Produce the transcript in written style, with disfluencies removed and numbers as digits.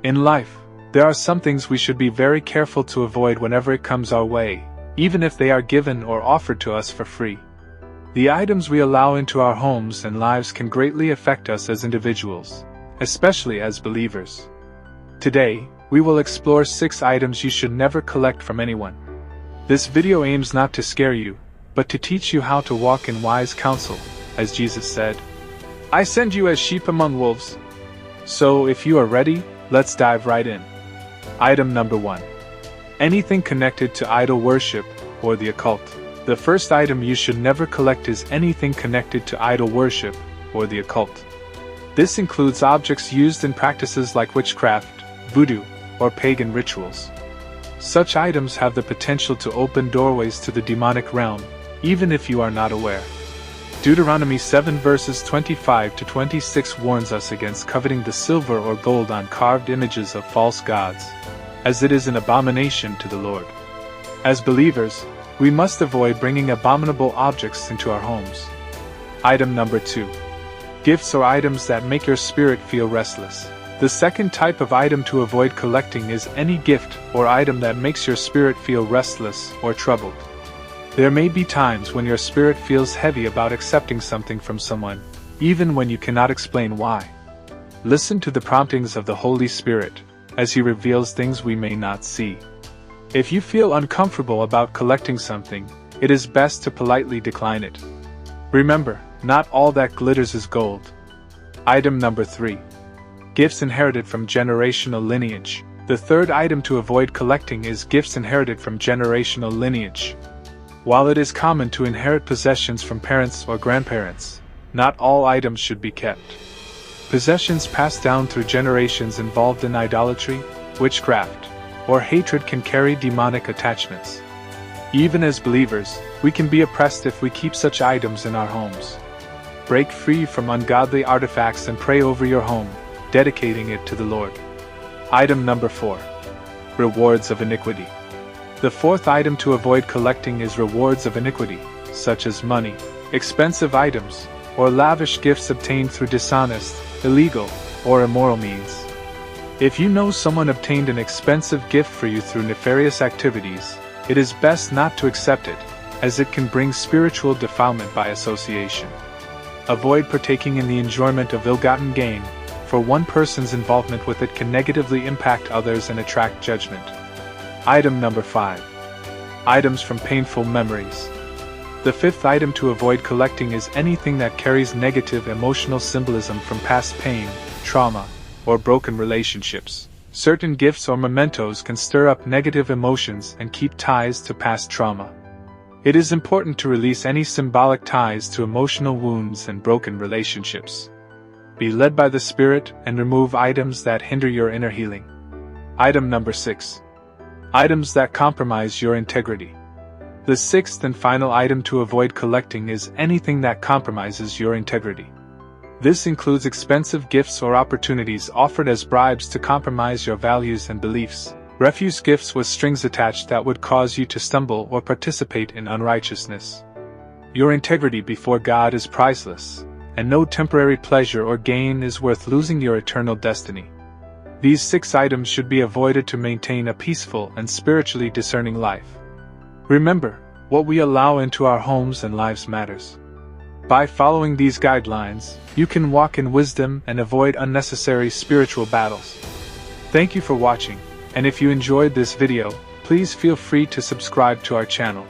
In life, there are some things we should be very careful to avoid whenever it comes our way, even if they are given or offered to us for free. The items we allow into our homes and lives can greatly affect us as individuals, especially as believers. Today, we will explore 6 items you should never collect from anyone. This video aims not to scare you, but to teach you how to walk in wise counsel, as Jesus said, "I send you as sheep among wolves." So if you are ready, let's dive right in. Item number 1. Anything connected to idol worship or the occult. The first item you should never collect is anything connected to idol worship or the occult. This includes objects used in practices like witchcraft, voodoo, or pagan rituals. Such items have the potential to open doorways to the demonic realm, even if you are not aware. Deuteronomy 7 verses 25 to 26 warns us against coveting the silver or gold on carved images of false gods, as it is an abomination to the Lord. As believers, we must avoid bringing abominable objects into our homes. Item number 2. Gifts or items that make your spirit feel restless. The second type of item to avoid collecting is any gift or item that makes your spirit feel restless or troubled. There may be times when your spirit feels heavy about accepting something from someone, even when you cannot explain why. Listen to the promptings of the Holy Spirit, as He reveals things we may not see. If you feel uncomfortable about collecting something, it is best to politely decline it. Remember, not all that glitters is gold. Item number 3. Gifts inherited from generational lineage. The third item to avoid collecting is gifts inherited from generational lineage. While it is common to inherit possessions from parents or grandparents, not all items should be kept. Possessions passed down through generations involved in idolatry, witchcraft, or hatred can carry demonic attachments. Even as believers, we can be oppressed if we keep such items in our homes. Break free from ungodly artifacts and pray over your home, dedicating it to the Lord. Item number 4. Rewards of iniquity. The fourth item to avoid collecting is rewards of iniquity, such as money, expensive items, or lavish gifts obtained through dishonest, illegal, or immoral means. If you know someone obtained an expensive gift for you through nefarious activities, it is best not to accept it, as it can bring spiritual defilement by association. Avoid partaking in the enjoyment of ill-gotten gain, for one person's involvement with it can negatively impact others and attract judgment. Item number 5. Items from painful memories. The fifth item to avoid collecting is anything that carries negative emotional symbolism from past pain, trauma, or broken relationships. Certain gifts or mementos can stir up negative emotions and keep ties to past trauma. It is important to release any symbolic ties to emotional wounds and broken relationships. Be led by the Spirit and remove items that hinder your inner healing. Item number 6. Items that compromise your integrity. The sixth and final item to avoid collecting is anything that compromises your integrity. This includes expensive gifts or opportunities offered as bribes to compromise your values and beliefs. Refuse gifts with strings attached that would cause you to stumble or participate in unrighteousness. Your integrity before God is priceless, and no temporary pleasure or gain is worth losing your eternal destiny. These 6 items should be avoided to maintain a peaceful and spiritually discerning life. Remember, what we allow into our homes and lives matters. By following these guidelines, you can walk in wisdom and avoid unnecessary spiritual battles. Thank you for watching, and if you enjoyed this video, please feel free to subscribe to our channel.